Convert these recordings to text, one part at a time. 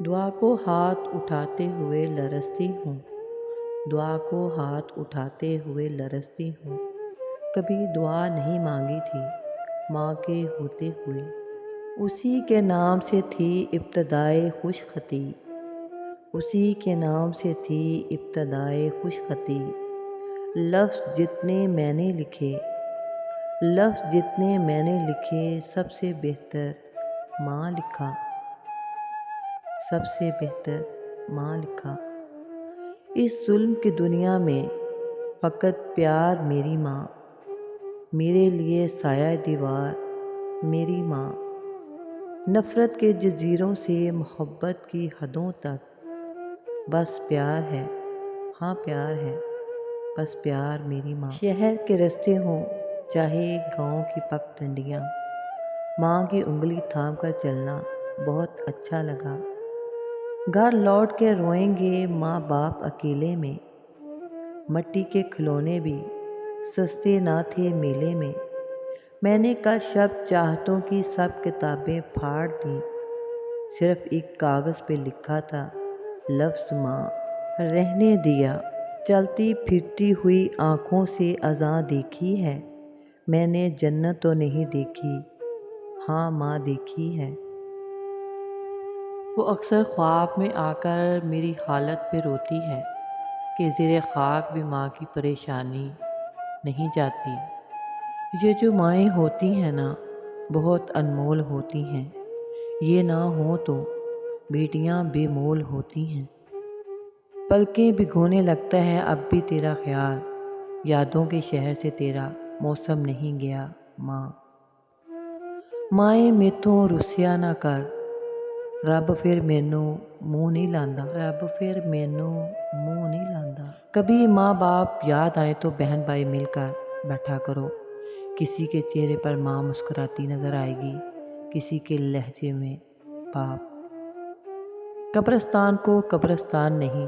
دعا کو ہاتھ اٹھاتے ہوئے لرزتی ہوں، دعا کو ہاتھ اٹھاتے ہوئے لرزتی ہوں۔ کبھی دعا نہیں مانگی تھی ماں کے ہوتے ہوئے، اسی کے نام سے تھی ابتدائے خوش خطی، اسی کے نام سے تھی ابتدائے خوش خطی۔ لفظ جتنے میں نے لکھے، لفظ جتنے میں نے لکھے، سب سے بہتر ماں لکھا، سب سے بہتر ماں لکھا۔ اس ظلم کی دنیا میں فقط پیار میری ماں، میرے لیے سایہ دیوار میری ماں۔ نفرت کے جزیروں سے محبت کی حدوں تک بس پیار ہے، ہاں پیار ہے، بس پیار میری ماں۔ شہر کے رستے ہوں چاہے گاؤں کی پک ڈنڈیاں، ماں کی انگلی تھام کر چلنا بہت اچھا لگا۔ گھر لوٹ کے روئیں گے ماں باپ اکیلے میں، مٹی کے کھلونے بھی سستے نہ تھے میلے میں۔ میں نے کل شب چاہتوں کی سب کتابیں پھاڑ دیں، صرف ایک کاغذ پہ لکھا تھا لفظ ماں، رہنے دیا۔ چلتی پھرتی ہوئی آنکھوں سے اذاں دیکھی ہے میں نے، جنت تو نہیں دیکھی، ہاں ماں دیکھی ہے۔ وہ اکثر خواب میں آ کر میری حالت پہ روتی ہے کہ زیر خاک بھی ماں کی پریشانی نہیں جاتی۔ یہ جو مائیں ہوتی ہیں نا، بہت انمول ہوتی ہیں، یہ نہ ہوں تو بیٹیاں بے مول ہوتی ہیں۔ پلکیں بھگونے لگتا ہے اب بھی تیرا خیال، یادوں کے شہر سے تیرا موسم نہیں گیا ماں۔ مائیں میتھوں رسیا نہ کر، رب پھر مینوں منہ نہیں لاندا، رب پھر مینوں منہ نہیں لاندا۔ کبھی ماں باپ یاد آئے تو بہن بھائی مل کر بیٹھا کرو، کسی کے چہرے پر ماں مسکراتی نظر آئے گی، کسی کے لہجے میں باپ۔ قبرستان کو قبرستان نہیں،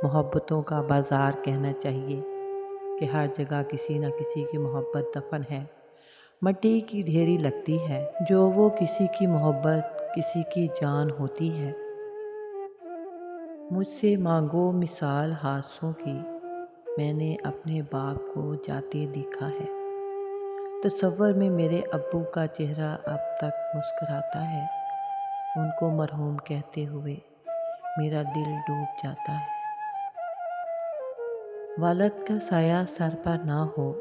محبتوں کا بازار کہنا چاہیے کہ ہر جگہ کسی نہ کسی کی محبت دفن ہے، مٹی کی ڈھیری لگتی ہے جو وہ کسی کی محبت کسی کی جان ہوتی ہے۔ مجھ سے مانگو مثال حادثوں کی، میں نے اپنے باپ کو جاتے دیکھا ہے۔ تصور میں میرے ابو کا چہرہ اب تک مسکراتا ہے، ان کو مرحوم کہتے ہوئے میرا دل ڈوب جاتا ہے۔ والد کا سایہ سر پر نہ ہو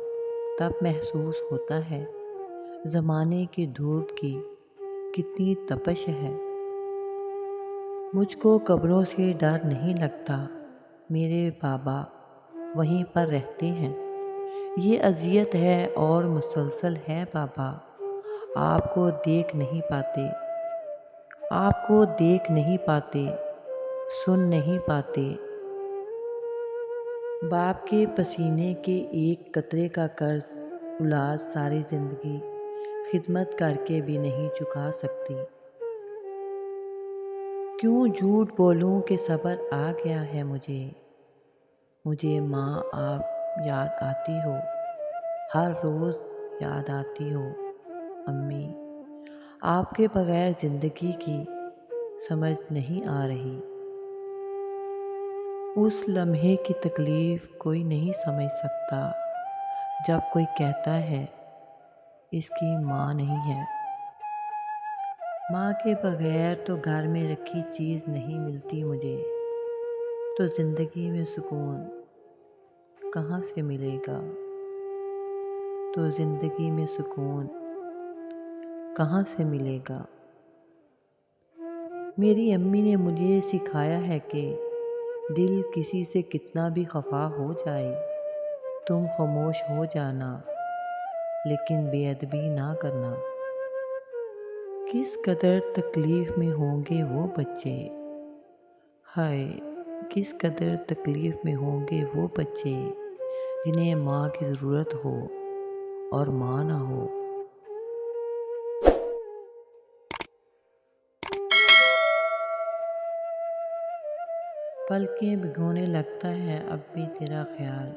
تب محسوس ہوتا ہے زمانے کی دھوپ کی کتنی تپش ہے۔ مجھ کو قبروں سے ڈر نہیں لگتا، میرے بابا وہیں پر رہتے ہیں۔ یہ اذیت ہے اور مسلسل ہے بابا، آپ کو دیکھ نہیں پاتے، آپ کو دیکھ نہیں پاتے، سن نہیں پاتے۔ باپ کے پسینے کے ایک قطرے کا قرض اولاد ساری زندگی خدمت کر کے بھی نہیں چکا سکتی۔ کیوں جھوٹ بولوں کہ صبر آ گیا ہے مجھے، مجھے ماں آپ یاد آتی ہو، ہر روز یاد آتی ہو امی، آپ کے بغیر زندگی کی سمجھ نہیں آ رہی۔ اس لمحے کی تکلیف کوئی نہیں سمجھ سکتا جب کوئی کہتا ہے اس کی ماں نہیں ہے۔ ماں کے بغیر تو گھر میں رکھی چیز نہیں ملتی مجھے، تو زندگی میں سکون کہاں سے ملے گا، تو زندگی میں سکون کہاں سے ملے گا۔ میری امی نے مجھے سکھایا ہے کہ دل کسی سے کتنا بھی خفا ہو جائے، تم خاموش ہو جانا لیکن بے ادبی نہ کرنا۔ کس قدر تکلیف میں ہوں گے وہ بچے، ہائے کس قدر تکلیف میں ہوں گے وہ بچے جنہیں ماں کی ضرورت ہو اور ماں نہ ہو۔ پلکیں بھگونے لگتا ہے اب بھی تیرا خیال،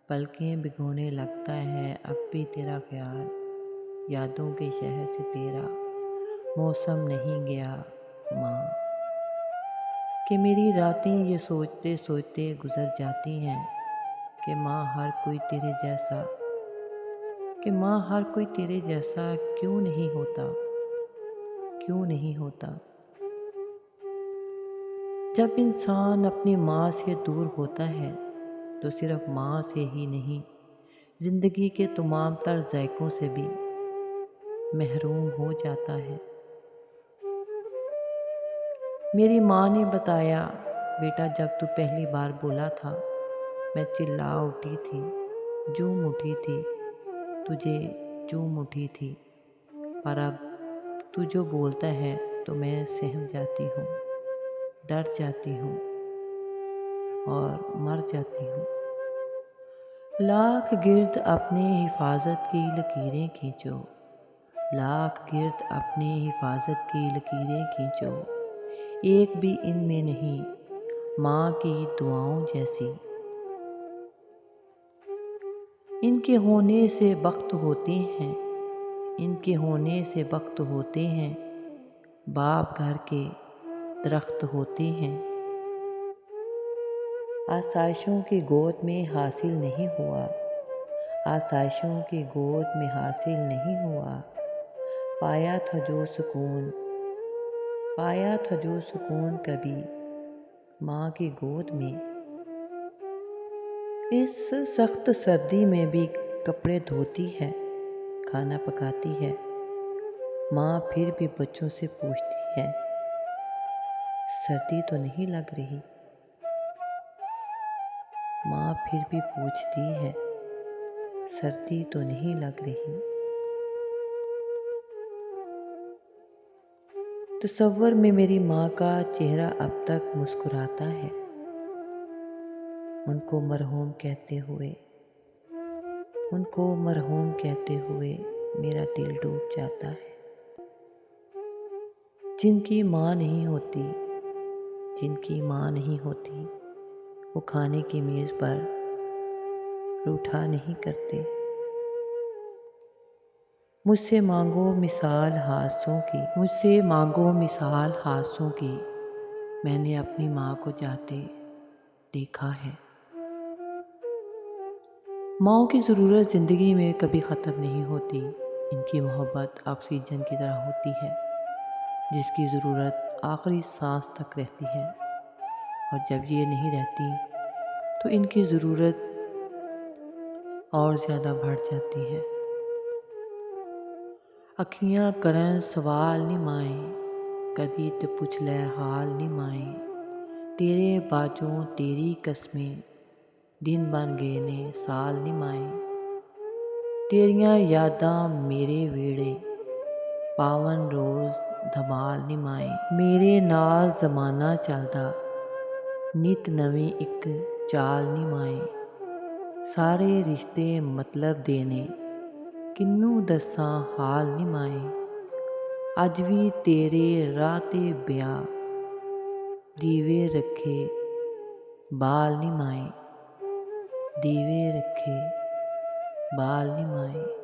پلکیں بھگونے لگتا ہے اب بھی تیرا خیال، یادوں کے شہر سے تیرا موسم نہیں گیا ماں۔ کہ میری راتیں یہ سوچتے سوچتے گزر جاتی ہیں کہ ماں ہر کوئی تیرے جیسا کیوں نہیں ہوتا۔ جب انسان اپنی ماں سے دور ہوتا ہے تو صرف ماں سے ہی نہیں، زندگی کے تمام تر ذائقوں سے بھی محروم ہو جاتا ہے۔ میری ماں نے بتایا، بیٹا جب تو پہلی بار بولا تھا میں چلا اٹھی تھی، جھوم اٹھی تھی، تجھے چوم اٹھی تھی، پر اب تو جو بولتا ہے تو میں سہم جاتی ہوں، ڈر جاتی ہوں اور مر جاتی ہوں۔ لاکھ گرد اپنے حفاظت کی لکیریں کھینچو، لاکھ گرد اپنے حفاظت کی لکیریں کھینچو، ایک بھی ان میں نہیں ماں کی دعاؤں جیسی۔ ان کے ہونے سے بخت ہوتے ہیں، باپ گھر کے درخت ہوتے ہیں۔ آسائشوں کی گود میں حاصل نہیں ہوا، پایا تھا جو سکون کبھی ماں کی گود میں۔ اس سخت سردی میں بھی کپڑے دھوتی ہے، کھانا پکاتی ہے، ماں پھر بھی بچوں سے پوچھتی ہے، سردی تو نہیں لگ رہی؟ ماں پھر بھی پوچھتی ہے، سردی تو نہیں لگ رہی؟ تصور میں میری ماں کا چہرہ اب تک مسکراتا ہے، ان کو مرحوم کہتے ہوئے میرا دل ڈوب جاتا ہے۔ جن کی ماں نہیں ہوتی وہ کھانے کی میز پر روٹھا نہیں کرتے۔ مجھ سے مانگو مثال حادثوں کی، میں نے اپنی ماں کو جاتے دیکھا ہے۔ ماں کی ضرورت زندگی میں کبھی ختم نہیں ہوتی، ان کی محبت آکسیجن کی طرح ہوتی ہے جس کی ضرورت آخری سانس تک رہتی ہے، اور جب یہ نہیں رہتی تو ان کی ضرورت اور زیادہ بڑھ جاتی ہے۔ اکھیاں کرن سوال نی مائیں، کدی تے پوچھ لے حال نی مائیں، تیرے باجوں تیری قسمیں، دن بن گئے نے سال نی مائیں، تیریاں یاداں میرے ویڑے، پاون روز دھمال نی مائیں، میرے نال زمانہ چلدا، نت نویں اک چال نی مائیں، سارے رشتے مطلب دے نے، کنوں دساں حال نی مائیں، اج وی تیرے راہ تے بیاہ، دیوے رکھے بال نی مائیں، دیوے رکھے بال نی مائیں۔